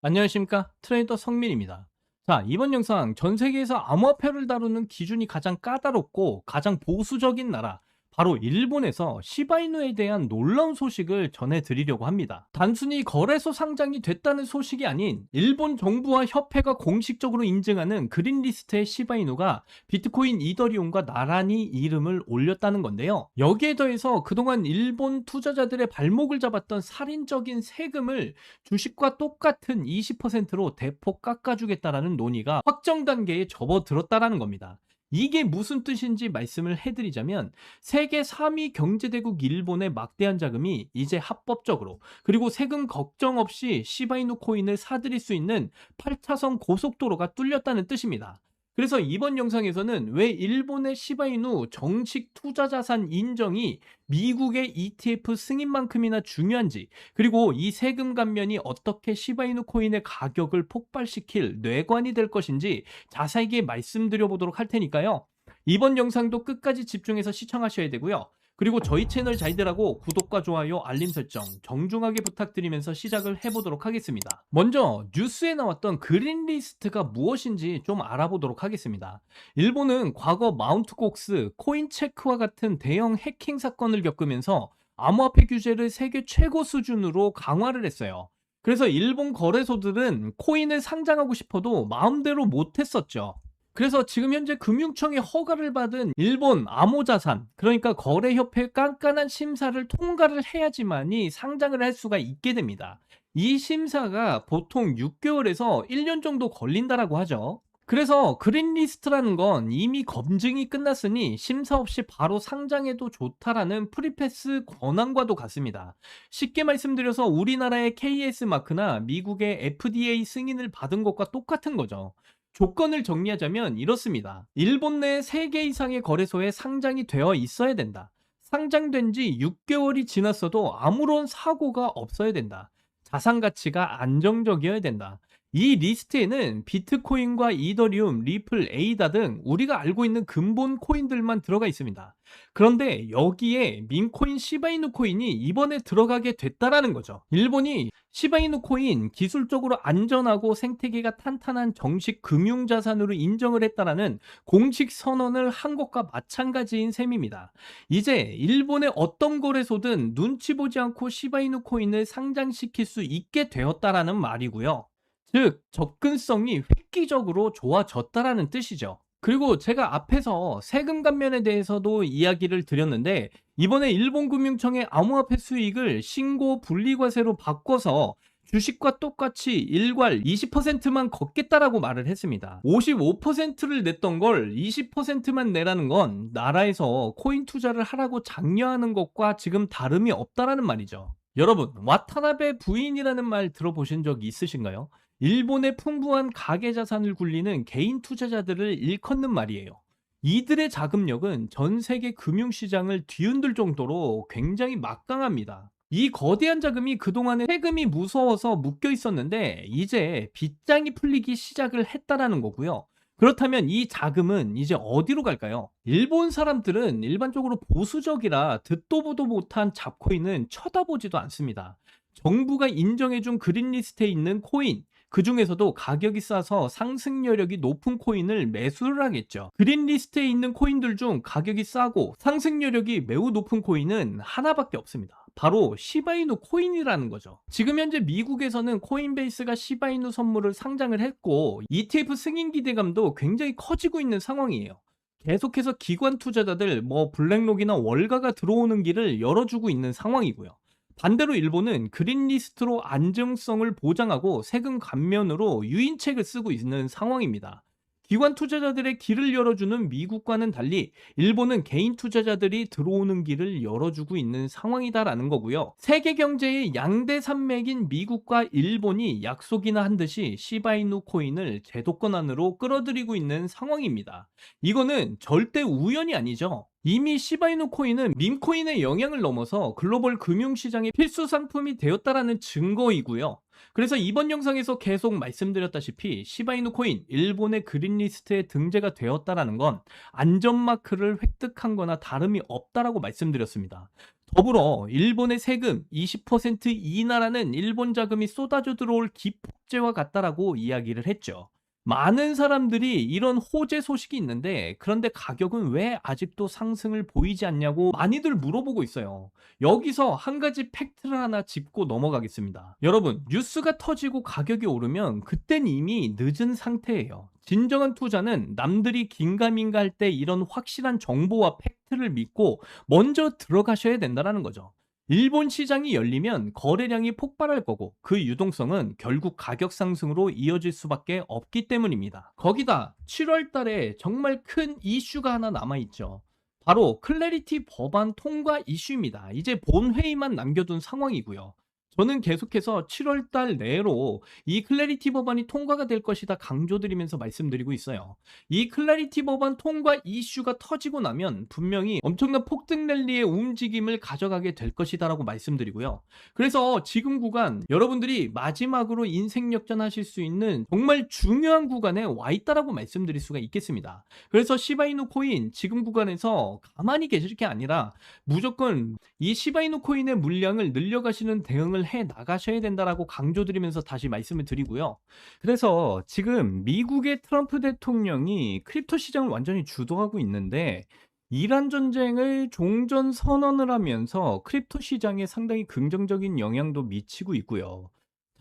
안녕하십니까, 트레이더 성민입니다. 자, 이번 영상 전 세계에서 암호화폐를 다루는 기준이 가장 까다롭고 가장 보수적인 나라, 바로 일본에서 시바이누에 대한 놀라운 소식을 전해드리려고 합니다. 단순히 거래소 상장이 됐다는 소식이 아닌 일본 정부와 협회가 공식적으로 인증하는 그린리스트의 시바이누가 비트코인 이더리움과 나란히 이름을 올렸다는 건데요. 여기에 더해서 그동안 일본 투자자들의 발목을 잡았던 살인적인 세금을 주식과 똑같은 20%로 대폭 깎아주겠다라는 논의가 확정 단계에 접어들었다라는 겁니다. 이게 무슨 뜻인지 말씀을 해드리자면 세계 3위 경제대국 일본의 막대한 자금이 이제 합법적으로 그리고 세금 걱정 없이 시바이누 코인을 사들일 수 있는 8차선 고속도로가 뚫렸다는 뜻입니다. 그래서 이번 영상에서는 왜 일본의 시바이누 정식 투자자산 인정이 미국의 ETF 승인만큼이나 중요한지, 그리고 이 세금 감면이 어떻게 시바이누 코인의 가격을 폭발시킬 뇌관이 될 것인지 자세하게 말씀드려 보도록 할 테니까요. 이번 영상도 끝까지 집중해서 시청하셔야 되고요. 그리고 저희 채널 잘 되라고 구독과 좋아요, 알림 설정 정중하게 부탁드리면서 시작을 해보도록 하겠습니다. 먼저 뉴스에 나왔던 그린리스트가 무엇인지 좀 알아보도록 하겠습니다. 일본은 과거 마운트곡스, 코인체크와 같은 대형 해킹 사건을 겪으면서 암호화폐 규제를 세계 최고 수준으로 강화를 했어요. 그래서 일본 거래소들은 코인을 상장하고 싶어도 마음대로 못했었죠. 그래서 지금 현재 금융청의 허가를 받은 일본 암호자산, 그러니까 거래협회의 깐깐한 심사를 통과를 해야지만이 상장을 할 수가 있게 됩니다. 이 심사가 보통 6개월에서 1년 정도 걸린다라고 하죠. 그래서 그린리스트라는 건 이미 검증이 끝났으니 심사 없이 바로 상장해도 좋다라는 프리패스 권한과도 같습니다. 쉽게 말씀드려서 우리나라의 KS 마크나 미국의 FDA 승인을 받은 것과 똑같은 거죠. 조건을 정리하자면 이렇습니다. 일본 내 3개 이상의 거래소에 상장이 되어 있어야 된다. 상장된 지 6개월이 지났어도 아무런 사고가 없어야 된다. 자산 가치가 안정적이어야 된다. 이 리스트에는 비트코인과 이더리움, 리플, 에이다 등 우리가 알고 있는 근본 코인들만 들어가 있습니다. 그런데 여기에 민코인 시바이누 코인이 이번에 들어가게 됐다라는 거죠. 일본이 시바이누 코인 기술적으로 안전하고 생태계가 탄탄한 정식 금융자산으로 인정을 했다라는 공식 선언을 한 것과 마찬가지인 셈입니다. 이제 일본의 어떤 거래소든 눈치 보지 않고 시바이누 코인을 상장시킬 수 있게 되었다라는 말이고요. 즉, 접근성이 획기적으로 좋아졌다라는 뜻이죠. 그리고 제가 앞에서 세금 감면에 대해서도 이야기를 드렸는데, 이번에 일본 금융청의 암호화폐 수익을 신고 분리과세로 바꿔서 주식과 똑같이 일괄 20%만 걷겠다라고 말을 했습니다. 55%를 냈던 걸 20%만 내라는 건 나라에서 코인 투자를 하라고 장려하는 것과 지금 다름이 없다라는 말이죠. 여러분, 와타나베 부인이라는 말 들어보신 적 있으신가요? 일본의 풍부한 가계 자산을 굴리는 개인 투자자들을 일컫는 말이에요. 이들의 자금력은 전 세계 금융시장을 뒤흔들 정도로 굉장히 막강합니다. 이 거대한 자금이 그동안에 세금이 무서워서 묶여 있었는데 이제 빚장이 풀리기 시작을 했다라는 거고요. 그렇다면 이 자금은 이제 어디로 갈까요? 일본 사람들은 일반적으로 보수적이라 듣도 보도 못한 잡코인은 쳐다보지도 않습니다. 정부가 인정해준 그린리스트에 있는 코인, 그 중에서도 가격이 싸서 상승 여력이 높은 코인을 매수를 하겠죠. 그린리스트에 있는 코인들 중 가격이 싸고 상승 여력이 매우 높은 코인은 하나밖에 없습니다. 바로 시바이누 코인이라는 거죠. 지금 현재 미국에서는 코인베이스가 시바이누 선물을 상장을 했고 ETF 승인 기대감도 굉장히 커지고 있는 상황이에요. 계속해서 기관 투자자들 블랙록이나 월가가 들어오는 길을 열어주고 있는 상황이고요. 반대로 일본은 그린리스트로 안정성을 보장하고 세금 감면으로 유인책을 쓰고 있는 상황입니다. 기관 투자자들의 길을 열어주는 미국과는 달리 일본은 개인 투자자들이 들어오는 길을 열어주고 있는 상황이다라는 거고요. 세계 경제의 양대 산맥인 미국과 일본이 약속이나 한 듯이 시바이누 코인을 제도권 안으로 끌어들이고 있는 상황입니다. 이거는 절대 우연이 아니죠. 이미 시바이누 코인은 밈코인의 영향을 넘어서 글로벌 금융시장의 필수 상품이 되었다라는 증거이고요. 그래서 이번 영상에서 계속 말씀드렸다시피 시바이누 코인 일본의 그린리스트에 등재가 되었다라는 건 안전마크를 획득한 거나 다름이 없다라고 말씀드렸습니다. 더불어 일본의 세금 20% 인하라는 일본 자금이 쏟아져 들어올 기폭제와 같다라고 이야기를 했죠. 많은 사람들이 이런 호재 소식이 있는데 그런데 가격은 왜 아직도 상승을 보이지 않냐고 많이들 물어보고 있어요. 여기서 한 가지 팩트를 하나 짚고 넘어가겠습니다. 여러분, 뉴스가 터지고 가격이 오르면 그땐 이미 늦은 상태예요. 진정한 투자는 남들이 긴가민가 할 때 이런 확실한 정보와 팩트를 믿고 먼저 들어가셔야 된다는 거죠. 일본 시장이 열리면 거래량이 폭발할 거고 그 유동성은 결국 가격 상승으로 이어질 수밖에 없기 때문입니다. 거기다 7월 달에 정말 큰 이슈가 하나 남아있죠. 바로 클래리티 법안 통과 이슈입니다. 이제 본회의만 남겨둔 상황이고요. 저는 계속해서 7월 달 내로 이 클래리티 법안이 통과가 될 것이다 강조드리면서 말씀드리고 있어요. 이 클래리티 법안 통과 이슈가 터지고 나면 분명히 엄청난 폭등 랠리의 움직임을 가져가게 될 것이다라고 말씀드리고요. 그래서 지금 구간 여러분들이 마지막으로 인생 역전하실 수 있는 정말 중요한 구간에 와 있다라고 말씀드릴 수가 있겠습니다. 그래서 시바이누 코인 지금 구간에서 가만히 계실 게 아니라 무조건 이 시바이누 코인의 물량을 늘려가시는 대응을 해 나가셔야 된다라고 강조드리면서 다시 말씀을 드리고요. 그래서 지금 미국의 트럼프 대통령이 크립토 시장을 완전히 주도하고 있는데 이란 전쟁을 종전 선언을 하면서 크립토 시장에 상당히 긍정적인 영향도 미치고 있고요.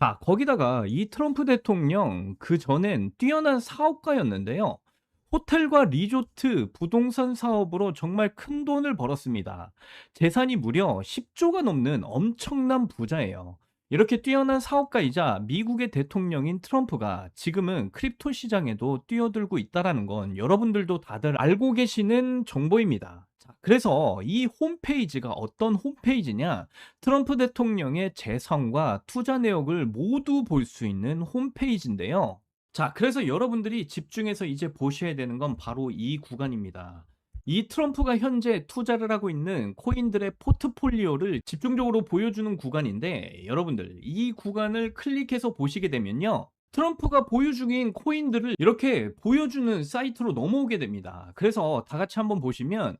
자, 거기다가 이 트럼프 대통령 그전엔 뛰어난 사업가였는데요. 호텔과 리조트, 부동산 사업으로 정말 큰 돈을 벌었습니다. 재산이 무려 10조가 넘는 엄청난 부자예요. 이렇게 뛰어난 사업가이자 미국의 대통령인 트럼프가 지금은 크립토 시장에도 뛰어들고 있다는 건 여러분들도 다들 알고 계시는 정보입니다. 자, 그래서 이 홈페이지가 어떤 홈페이지냐? 트럼프 대통령의 재산과 투자 내역을 모두 볼 수 있는 홈페이지인데요. 자, 그래서 여러분들이 집중해서 이제 보셔야 되는 건 바로 이 구간입니다. 이 트럼프가 현재 투자를 하고 있는 코인들의 포트폴리오를 집중적으로 보여주는 구간인데 여러분들 이 구간을 클릭해서 보시게 되면요. 트럼프가 보유 중인 코인들을 이렇게 보여주는 사이트로 넘어오게 됩니다. 그래서 다 같이 한번 보시면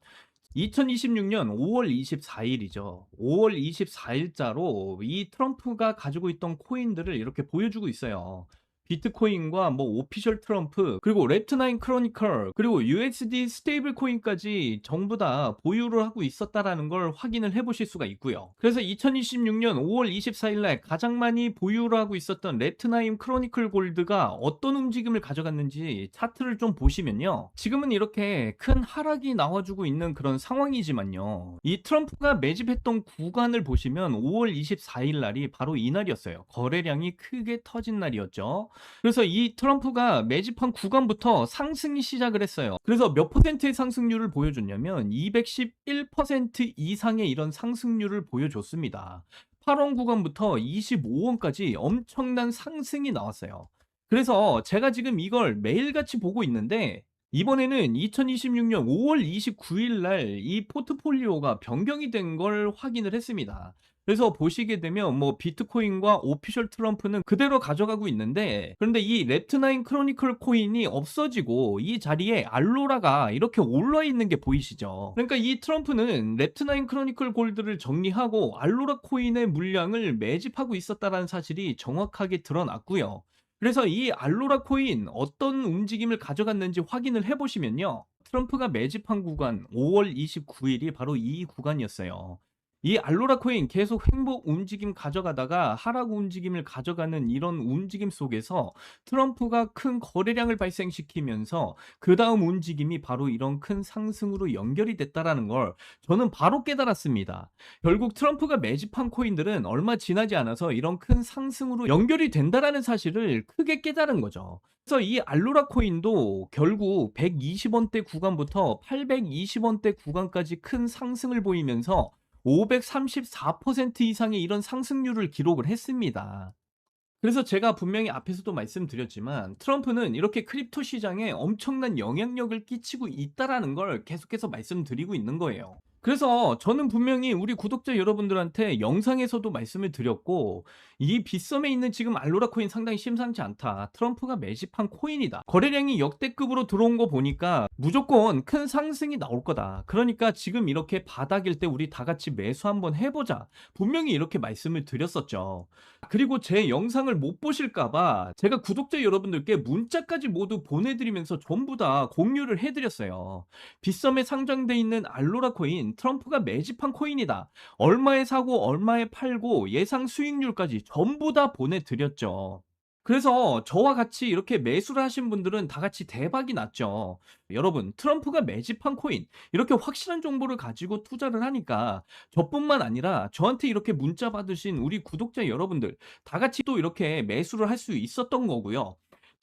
2026년 5월 24일이죠. 5월 24일자로 이 트럼프가 가지고 있던 코인들을 이렇게 보여주고 있어요. 비트코인과 뭐 오피셜 트럼프 그리고 랩트9 크로니컬 그리고 USD 스테이블 코인까지 전부 다 보유를 하고 있었다라는 걸 확인을 해보실 수가 있고요. 그래서 2026년 5월 24일 날 가장 많이 보유를 하고 있었던 랩트9 크로니클 골드가 어떤 움직임을 가져갔는지 차트를 좀 보시면요. 지금은 이렇게 큰 하락이 나와주고 있는 그런 상황이지만요. 이 트럼프가 매집했던 구간을 보시면 5월 24일 날이 바로 이날이었어요. 거래량이 크게 터진 날이었죠. 그래서 이 트럼프가 매집한 구간부터 상승이 시작을 했어요. 그래서 몇 퍼센트의 상승률을 보여줬냐면 211% 이상의 이런 상승률을 보여줬습니다. 8원 구간부터 25원까지 엄청난 상승이 나왔어요. 그래서 제가 지금 이걸 매일같이 보고 있는데 이번에는 2026년 5월 29일 날 이 포트폴리오가 변경이 된 걸 확인을 했습니다. 그래서 보시게 되면 뭐 비트코인과 오피셜 트럼프는 그대로 가져가고 있는데 그런데 이 랩트9 크로니클 코인이 없어지고 이 자리에 알로라가 이렇게 올라 있는 게 보이시죠? 그러니까 이 트럼프는 랩트9 크로니클 골드를 정리하고 알로라 코인의 물량을 매집하고 있었다는 사실이 정확하게 드러났고요. 그래서 이 알로라 코인 어떤 움직임을 가져갔는지 확인을 해보시면요. 트럼프가 매집한 구간 5월 29일이 바로 이 구간이었어요. 이 알로라 코인 계속 횡보 움직임 가져가다가 하락 움직임을 가져가는 이런 움직임 속에서 트럼프가 큰 거래량을 발생시키면서 그 다음 움직임이 바로 이런 큰 상승으로 연결이 됐다라는 걸 저는 바로 깨달았습니다. 결국 트럼프가 매집한 코인들은 얼마 지나지 않아서 이런 큰 상승으로 연결이 된다라는 사실을 크게 깨달은 거죠. 그래서 이 알로라 코인도 결국 120원대 구간부터 820원대 구간까지 큰 상승을 보이면서 534% 이상의 이런 상승률을 기록을 했습니다. 그래서 제가 분명히 앞에서도 말씀드렸지만 트럼프는 이렇게 크립토 시장에 엄청난 영향력을 끼치고 있다라는 걸 계속해서 말씀드리고 있는 거예요. 그래서 저는 분명히 우리 구독자 여러분들한테 영상에서도 말씀을 드렸고, 이 빗썸에 있는 지금 알로라 코인 상당히 심상치 않다. 트럼프가 매집한 코인이다. 거래량이 역대급으로 들어온 거 보니까 무조건 큰 상승이 나올 거다. 그러니까 지금 이렇게 바닥일 때 우리 다 같이 매수 한번 해보자. 분명히 이렇게 말씀을 드렸었죠. 그리고 제 영상을 못 보실까봐 제가 구독자 여러분들께 문자까지 모두 보내드리면서 전부 다 공유를 해드렸어요. 빗썸에 상장돼 있는 알로라 코인, 트럼프가 매집한 코인이다. 얼마에 사고 얼마에 팔고 예상 수익률까지 전부 다 보내드렸죠. 그래서 저와 같이 이렇게 매수를 하신 분들은 다 같이 대박이 났죠. 여러분, 트럼프가 매집한 코인, 이렇게 확실한 정보를 가지고 투자를 하니까 저뿐만 아니라 저한테 이렇게 문자 받으신 우리 구독자 여러분들 다 같이 또 이렇게 매수를 할 수 있었던 거고요.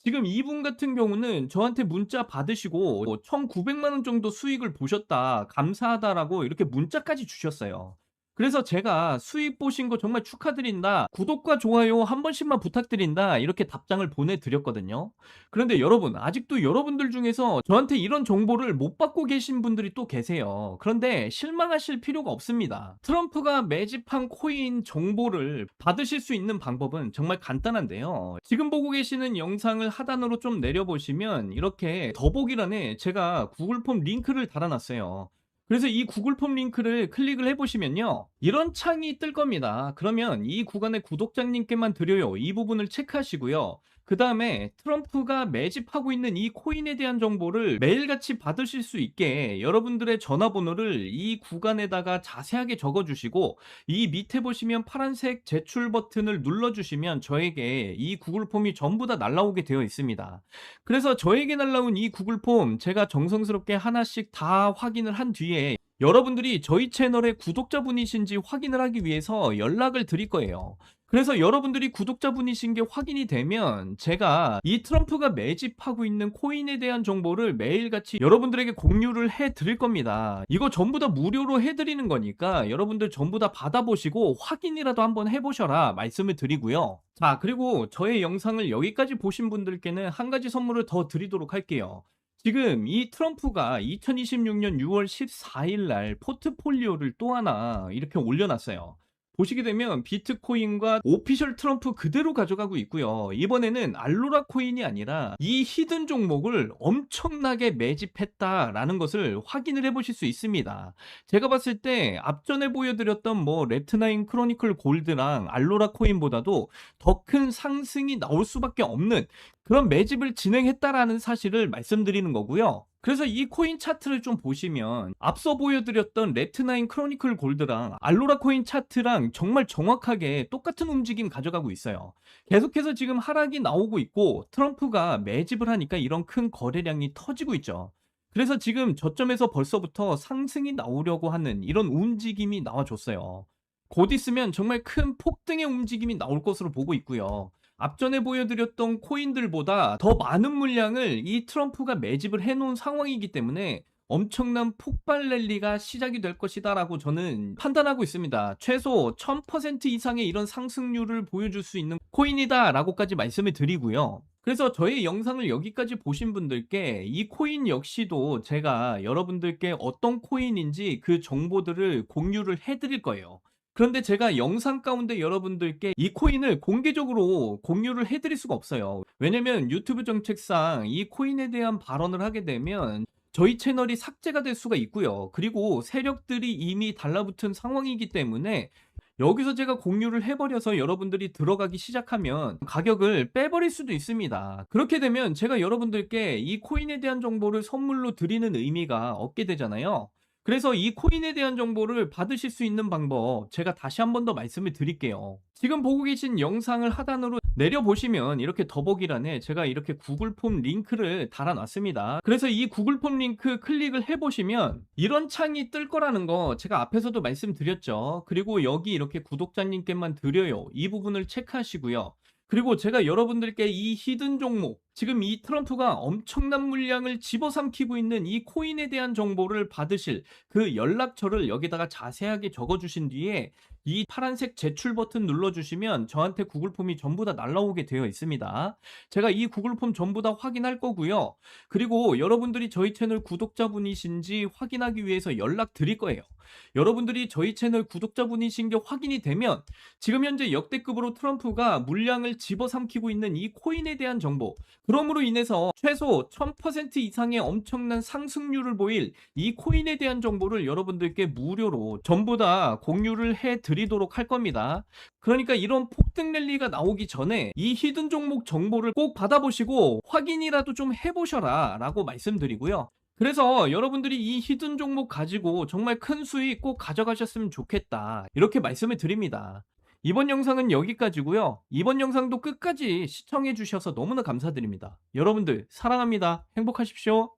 지금 이분 같은 경우는 저한테 문자 받으시고 1,900만 원 정도 수익을 보셨다. 감사하다라고 이렇게 문자까지 주셨어요. 그래서 제가 "수익 보신 거 정말 축하드린다. 구독과 좋아요 한 번씩만 부탁드린다." 이렇게 답장을 보내드렸거든요. 그런데 여러분, 아직도 여러분들 중에서 저한테 이런 정보를 못 받고 계신 분들이 또 계세요. 그런데 실망하실 필요가 없습니다. 트럼프가 매집한 코인 정보를 받으실 수 있는 방법은 정말 간단한데요. 지금 보고 계시는 영상을 하단으로 좀 내려보시면 이렇게 더보기란에 제가 구글 폼 링크를 달아놨어요. 그래서 이 구글 폼 링크를 클릭을 해보시면요, 이런 창이 뜰 겁니다. 그러면 이 구간의 구독자님께만 드려요, 이 부분을 체크하시고요. 그 다음에 트럼프가 매집하고 있는 이 코인에 대한 정보를 매일같이 받으실 수 있게 여러분들의 전화번호를 이 구간에다가 자세하게 적어주시고, 이 밑에 보시면 파란색 제출 버튼을 눌러주시면 저에게 이 구글 폼이 전부 다 날라오게 되어 있습니다. 그래서 저에게 날라온 이 구글 폼 제가 정성스럽게 하나씩 다 확인을 한 뒤에 여러분들이 저희 채널의 구독자분이신지 확인을 하기 위해서 연락을 드릴 거예요. 그래서 여러분들이 구독자분이신 게 확인이 되면 제가 이 트럼프가 매집하고 있는 코인에 대한 정보를 매일같이 여러분들에게 공유를 해 드릴 겁니다. 이거 전부 다 무료로 해 드리는 거니까 여러분들 전부 다 받아보시고 확인이라도 한번 해보셔라 말씀을 드리고요. 자, 그리고 저의 영상을 여기까지 보신 분들께는 한 가지 선물을 더 드리도록 할게요. 지금 이 트럼프가 2026년 6월 14일 날 포트폴리오를 또 하나 이렇게 올려놨어요. 보시게 되면 비트코인과 오피셜 트럼프 그대로 가져가고 있고요. 이번에는 알로라 코인이 아니라 이 히든 종목을 엄청나게 매집했다라는 것을 확인을 해보실 수 있습니다. 제가 봤을 때 앞전에 보여드렸던 뭐 랩트나인 크로니클 골드랑 알로라 코인보다도 더 큰 상승이 나올 수밖에 없는 그런 매집을 진행했다라는 사실을 말씀드리는 거고요. 그래서 이 코인 차트를 좀 보시면 앞서 보여드렸던 랩트나인 크로니클 골드랑 알로라 코인 차트랑 정말 정확하게 똑같은 움직임 가져가고 있어요. 계속해서 지금 하락이 나오고 있고 트럼프가 매집을 하니까 이런 큰 거래량이 터지고 있죠. 그래서 지금 저점에서 벌써부터 상승이 나오려고 하는 이런 움직임이 나와줬어요. 곧 있으면 정말 큰 폭등의 움직임이 나올 것으로 보고 있고요. 앞전에 보여드렸던 코인들보다 더 많은 물량을 이 트럼프가 매집을 해놓은 상황이기 때문에 엄청난 폭발 랠리가 시작이 될 것이다라고 저는 판단하고 있습니다. 최소 1000% 이상의 이런 상승률을 보여줄 수 있는 코인이다라고까지 말씀을 드리고요. 그래서 저의 영상을 여기까지 보신 분들께 이 코인 역시도 제가 여러분들께 어떤 코인인지 그 정보들을 공유를 해드릴 거예요. 그런데 제가 영상 가운데 여러분들께 이 코인을 공개적으로 공유를 해드릴 수가 없어요. 왜냐면 유튜브 정책상 이 코인에 대한 발언을 하게 되면 저희 채널이 삭제가 될 수가 있고요. 그리고 세력들이 이미 달라붙은 상황이기 때문에 여기서 제가 공유를 해버려서 여러분들이 들어가기 시작하면 가격을 빼버릴 수도 있습니다. 그렇게 되면 제가 여러분들께 이 코인에 대한 정보를 선물로 드리는 의미가 없게 되잖아요. 그래서 이 코인에 대한 정보를 받으실 수 있는 방법 제가 다시 한 번 더 말씀을 드릴게요. 지금 보고 계신 영상을 하단으로 내려보시면 이렇게 더보기란에 제가 이렇게 구글 폼 링크를 달아놨습니다. 그래서 이 구글 폼 링크 클릭을 해보시면 이런 창이 뜰 거라는 거 제가 앞에서도 말씀드렸죠. 그리고 여기 이렇게 구독자님께만 드려요, 이 부분을 체크하시고요. 그리고 제가 여러분들께 이 히든 종목 지금 이 트럼프가 엄청난 물량을 집어삼키고 있는 이 코인에 대한 정보를 받으실 그 연락처를 여기다가 자세하게 적어 주신 뒤에 이 파란색 제출 버튼 눌러 주시면 저한테 구글 폼이 전부 다 날라오게 되어 있습니다. 제가 이 구글 폼 전부 다 확인할 거고요. 그리고 여러분들이 저희 채널 구독자분이신지 확인하기 위해서 연락드릴 거예요. 여러분들이 저희 채널 구독자분이신 게 확인이 되면 지금 현재 역대급으로 트럼프가 물량을 집어삼키고 있는 이 코인에 대한 정보, 그럼으로 인해서 최소 1000% 이상의 엄청난 상승률을 보일 이 코인에 대한 정보를 여러분들께 무료로 전부 다 공유를 해 드리도록 할 겁니다. 그러니까 이런 폭등 랠리가 나오기 전에 이 히든 종목 정보를 꼭 받아보시고 확인이라도 좀 해보셔라 라고 말씀드리고요. 그래서 여러분들이 이 히든 종목 가지고 정말 큰 수익 꼭 가져가셨으면 좋겠다, 이렇게 말씀을 드립니다. 이번 영상은 여기까지고요. 이번 영상도 끝까지 시청해 주셔서 너무나 감사드립니다. 여러분들 사랑합니다. 행복하십시오.